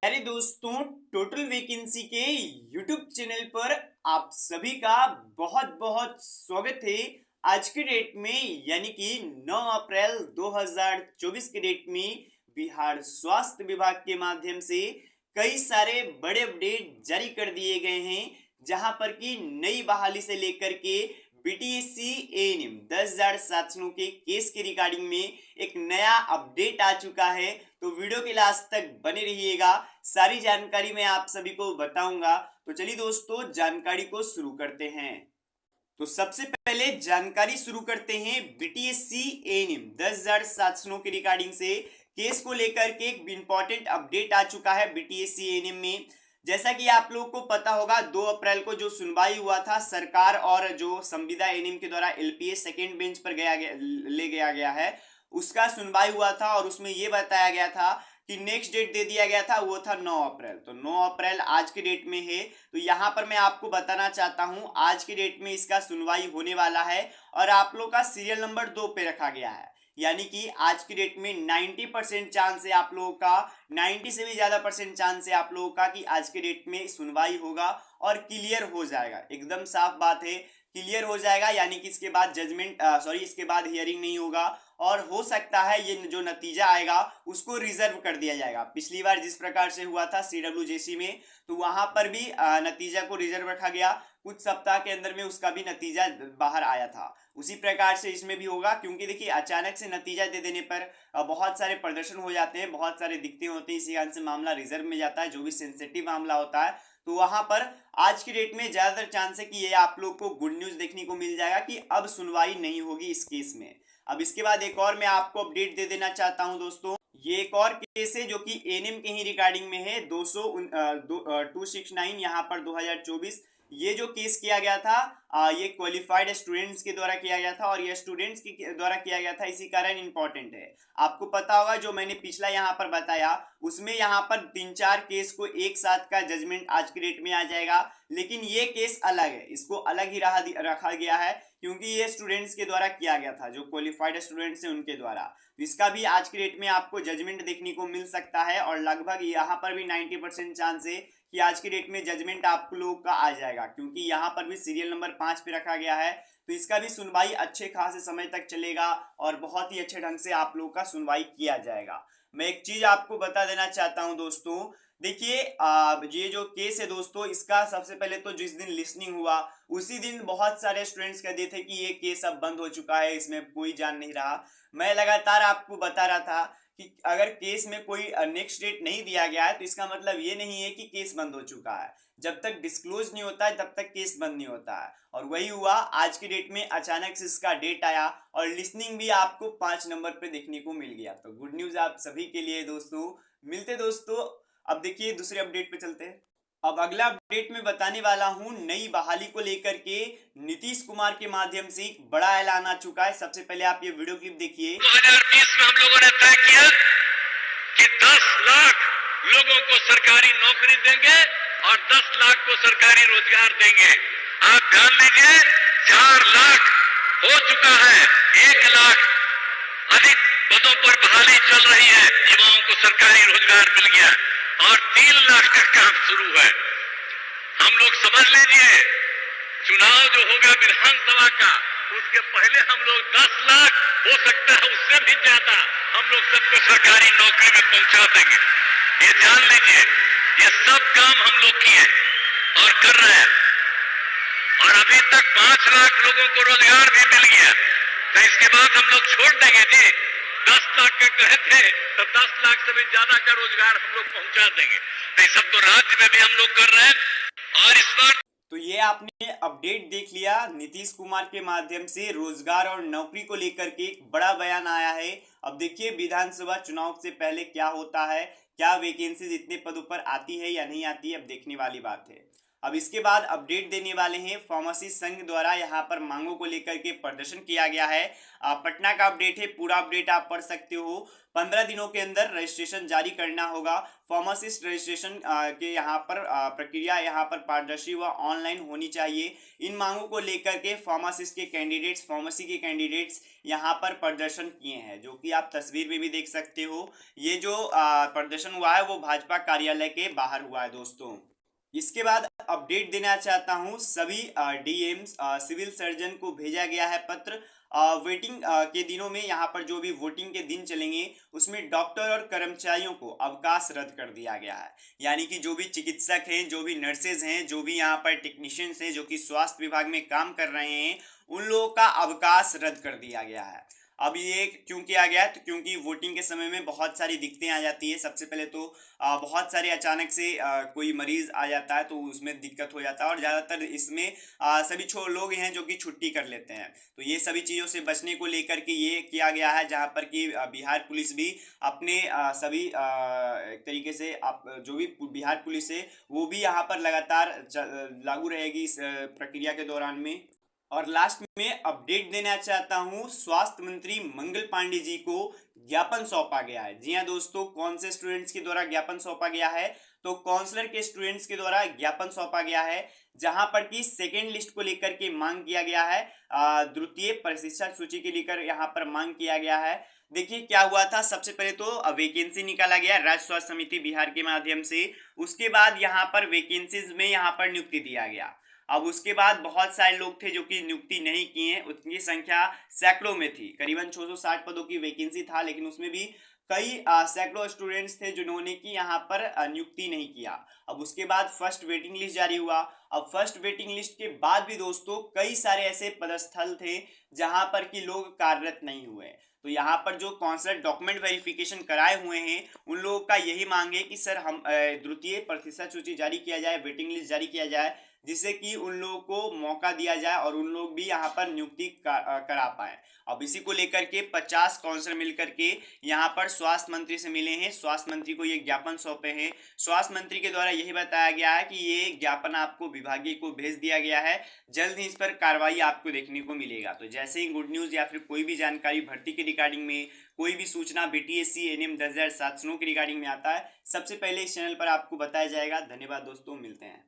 अरे दोस्तों, total vacancy के यूट्यूब चैनल पर आप सभी का बहुत बहुत स्वागत है। आज के डेट में यानी कि 9 अप्रैल 2024 के डेट में बिहार स्वास्थ्य विभाग के माध्यम से कई सारे बड़े अपडेट जारी कर दिए गए हैं, जहां पर कि नई बहाली से लेकर के बीटीएससी एएनएम 10,000 छात्रों के केस के रिगार्डिंग में एक नया अपडेट आ चुका है। तो वीडियो के लास्ट तक बने रहिएगा, सारी जानकारी मैं आप सभी को बताऊंगा। तो चलिए दोस्तों, जानकारी को शुरू करते हैं। तो सबसे पहले जानकारी शुरू करते हैं बीटीएससी एएनएम 10,000 छात्रों के रिगार्डिंग से। केस को लेकर के एक इंपॉर्टेंट अपडेट आ चुका है बीटीएससी एएनएम में। जैसा कि आप लोगों को पता होगा, 2 अप्रैल को जो सुनवाई हुआ था सरकार और जो संविदा एएनएम के द्वारा एलपीएस सेकेंड बेंच पर ले गया है, उसका सुनवाई हुआ था और उसमें यह बताया गया था कि नेक्स्ट डेट दे दिया गया था, वो था 9 अप्रैल। तो 9 अप्रैल आज के डेट में है। तो यहाँ पर मैं आपको बताना चाहता हूँ, आज के डेट में इसका सुनवाई होने वाला है और आप लोग का सीरियल नंबर 2 पे रखा गया है। यानी कि आज की डेट में 90% चांस है आप लोगों का, 90 से भी ज्यादा परसेंट चांस है आप लोगों का कि आज के डेट में सुनवाई होगा और क्लियर हो जाएगा। एकदम साफ बात है, क्लियर हो जाएगा। यानी कि इसके बाद इसके बाद हियरिंग नहीं होगा और हो सकता है ये जो नतीजा आएगा उसको रिजर्व कर दिया जाएगा। पिछली बार जिस प्रकार से हुआ था सीडब्ल्यूजेसी में, तो वहां पर भी नतीजा को रिजर्व रखा गया। कुछ सप्ताह के अंदर में उसका भी नतीजा बाहर आया था। उसी प्रकार से इसमें भी होगा, क्योंकि देखिए अचानक से नतीजा दे देने पर बहुत सारे प्रदर्शन हो जाते हैं, बहुत सारे दिक्कतें होती हैं, इसी कारण से मामला रिजर्व में जाता है। जो भी सेंसिटिव मामला होता है, तो वहां पर आज की डेट में ज्यादातर चांस है कि ये आप लोग को गुड न्यूज देखने को मिल जाएगा कि अब सुनवाई नहीं होगी इस केस में। अब इसके बाद एक और मैं आपको अपडेट दे देना चाहता हूं दोस्तों। ये एक और केस है जो कि एएनएम के ही रिगार्डिंग में है, 269 यहाँ पर 2024। ये जो केस किया गया था, ये क्वालिफाइड स्टूडेंट्स के द्वारा किया गया था और ये स्टूडेंट्स के द्वारा किया गया था, इसी कारण इंपॉर्टेंट है। आपको पता होगा, जो मैंने पिछला यहाँ पर बताया उसमें यहाँ पर 3-4 केस को एक साथ का जजमेंट आज की डेट में आ जाएगा, लेकिन ये केस अलग है, इसको अलग ही रखा गया है क्योंकि ये स्टूडेंट्स के द्वारा किया गया था, जो क्वालिफाइड स्टूडेंट्स हैं उनके द्वारा। तो इसका भी आज की डेट में आपको जजमेंट देखने को मिल सकता है और लगभग यहाँ पर भी 90% चांस है कि आज की डेट में जजमेंट आप लोग का आ जाएगा, क्योंकि यहाँ पर भी सीरियल नंबर 5 पे रखा गया है। तो इसका भी सुनवाई अच्छे खासे समय तक चलेगा और बहुत ही अच्छे ढंग से आप लोग का सुनवाई किया जाएगा। मैं एक चीज आपको बता देना चाहता हूं दोस्तों, देखिए ये जो केस है दोस्तों, इसका सबसे पहले तो जिस दिन लिसनिंग हुआ उसी दिन बहुत सारे स्टूडेंट्स कहते थे कि ये केस अब बंद हो चुका है, इसमें कोई जान नहीं रहा। मैं लगातार आपको बता रहा था कि अगर केस में कोई नेक्स्ट डेट नहीं दिया गया है तो इसका मतलब ये नहीं है कि केस बंद हो चुका है। जब तक डिस्क्लोज नहीं होता है तब तक केस बंद नहीं होता है, और वही हुआ। आज की डेट में अचानक से इसका डेट आया और लिसनिंग भी आपको 5 नंबर पे देखने को मिल गया। तो गुड न्यूज आप सभी के लिए दोस्तों। मिलते दोस्तों, अब देखिए दूसरे अपडेट पे चलते हैं। अब अगला अपडेट में बताने वाला हूं, नई बहाली को लेकर के नीतीश कुमार के माध्यम से एक बड़ा ऐलान आ चुका है। सबसे पहले आप ये वीडियो क्लिप देखिए। 2020 में हम लोगों ने तय किया कि 10 लाख लोगों को सरकारी नौकरी देंगे और 10 लाख को सरकारी रोजगार देंगे। आप ध्यान दीजिए, 4 लाख हो चुका है, 1 लाख अधिक पदों पर बहाली चल रही है, युवाओं को सरकारी रोजगार मिल गया और 3 लाख का काम शुरू है। हम लोग समझ लीजिए, चुनाव जो होगा विधानसभा का, उसके पहले हम लोग 10 लाख, हो सकता है उससे भी ज्यादा, हम लोग सबको सरकारी नौकरी में पहुंचा देंगे। ये ध्यान लीजिए, ये सब काम हम लोग किए और कर रहे हैं और अभी तक 5 लाख लोगों को रोजगार भी मिल गया। तो इसके बाद हम लोग छोड़ देंगे जी, 10 लाख का कहे थे तो 10 लाख से भी ज्यादा का रोजगार हम लोग पहुंचा देंगे। तो ये सब तो राज्य में भी हम लोग कर रहे हैं और इस बार। तो ये आपने अपडेट देख लिया, नीतीश कुमार के माध्यम से रोजगार और नौकरी को लेकर के एक बड़ा बयान आया है। अब देखिए विधानसभा चुनाव से पहले क्या होता है, क्या वैकेंसीज इतने पदों पर आती है या नहीं आती है, अब देखने वाली बात है। अब इसके बाद अपडेट देने वाले हैं फार्मेसी संघ द्वारा यहाँ पर मांगों को लेकर के प्रदर्शन किया गया है। पटना का अपडेट है, पूरा अपडेट आप पढ़ सकते हो। 15 दिनों के अंदर रजिस्ट्रेशन जारी करना होगा। फार्मासिस्ट रजिस्ट्रेशन के यहाँ पर प्रक्रिया यहाँ पर पारदर्शी व ऑनलाइन होनी चाहिए। इन मांगों को लेकर के फार्मासिस्ट के कैंडिडेट्स, फार्मेसी के कैंडिडेट्स यहाँ पर प्रदर्शन किए हैं, जो कि आप तस्वीर में भी देख सकते हो। ये जो प्रदर्शन हुआ है वो भाजपा कार्यालय के बाहर हुआ है दोस्तों। इसके बाद अपडेट देना चाहता हूं, सभी डीएम्स सिविल सर्जन को भेजा गया है पत्र। वेटिंग के दिनों में यहाँ पर जो भी वोटिंग के दिन चलेंगे उसमें डॉक्टर और कर्मचारियों को अवकाश रद्द कर दिया गया है। यानी कि जो भी चिकित्सक हैं, जो भी नर्सेज हैं, जो भी यहाँ पर टेक्नीशियंस हैं जो कि स्वास्थ्य विभाग में काम कर रहे हैं, उन लोगों का अवकाश रद्द कर दिया गया है। अब ये क्यों किया गया है, तो क्योंकि वोटिंग के समय में बहुत सारी दिक्कतें आ जाती है। सबसे पहले तो बहुत सारे अचानक से कोई मरीज आ जाता है तो उसमें दिक्कत हो जाता है, और ज़्यादातर इसमें सभी लोग हैं जो कि छुट्टी कर लेते हैं। तो ये सभी चीज़ों से बचने को लेकर के ये किया गया है, जहाँ पर कि बिहार पुलिस भी अपने सभी एक तरीके से आप जो भी बिहार पुलिस है वो भी यहाँ पर लगातार लागू रहेगी इस प्रक्रिया के दौरान में। और लास्ट में अपडेट देना चाहता हूं, स्वास्थ्य मंत्री मंगल पांडे जी को ज्ञापन सौंपा गया है। जी हां दोस्तों, कौन से स्टूडेंट्स के द्वारा ज्ञापन सौंपा गया है, तो काउंसलर के स्टूडेंट्स के द्वारा ज्ञापन सौंपा गया है, जहां पर कि सेकेंड लिस्ट को लेकर के मांग किया गया है। द्वितीय प्रशिक्षण सूची के लेकर यहाँ पर मांग किया गया है। देखिए क्या हुआ था, सबसे पहले तो वैकेंसी निकाला गया राज्य स्वास्थ्य समिति बिहार के माध्यम से। उसके बाद यहाँ पर वैकेंसीज में यहाँ पर नियुक्ति दिया गया। अब उसके बाद बहुत सारे लोग थे जो कि नियुक्ति नहीं किए, उनकी संख्या सैकड़ों में थी। करीबन 660 पदों की वैकेंसी था, लेकिन उसमें भी कई सैकड़ों स्टूडेंट्स थे जिन्होंने की यहाँ पर नियुक्ति नहीं किया। अब उसके बाद फर्स्ट वेटिंग लिस्ट जारी हुआ। अब फर्स्ट वेटिंग लिस्ट के बाद भी दोस्तों कई सारे ऐसे पदस्थल थे जहां पर कि लोग कार्यरत नहीं हुए। तो यहाँ पर जो काउंसलर डॉक्यूमेंट वेरिफिकेशन कराए हुए हैं उन लोगों का यही मांग है कि सर हम द्वितीय प्रतिशत सूची जारी किया जाए, वेटिंग लिस्ट जारी किया जाए, जिससे कि उन लोगों को मौका दिया जाए और उन लोग भी यहाँ पर नियुक्ति करा पाए। अब इसी को लेकर के 50 काउंसलर मिलकर के यहाँ पर स्वास्थ्य मंत्री से मिले हैं, स्वास्थ्य मंत्री को ये ज्ञापन सौंपे हैं। स्वास्थ्य मंत्री के द्वारा यही बताया गया है कि ये ज्ञापन आपको विभागीय को भेज दिया गया है, जल्द ही इस पर कार्रवाई आपको देखने को मिलेगा। तो जैसे ही गुड न्यूज़ या फिर कोई भी जानकारी भर्ती के रिगार्डिंग में, कोई भी सूचना बीटीएससी एनएम 10,007 के रिगार्डिंग में आता है, सबसे पहले इस चैनल पर आपको बताया जाएगा। धन्यवाद दोस्तों, मिलते हैं।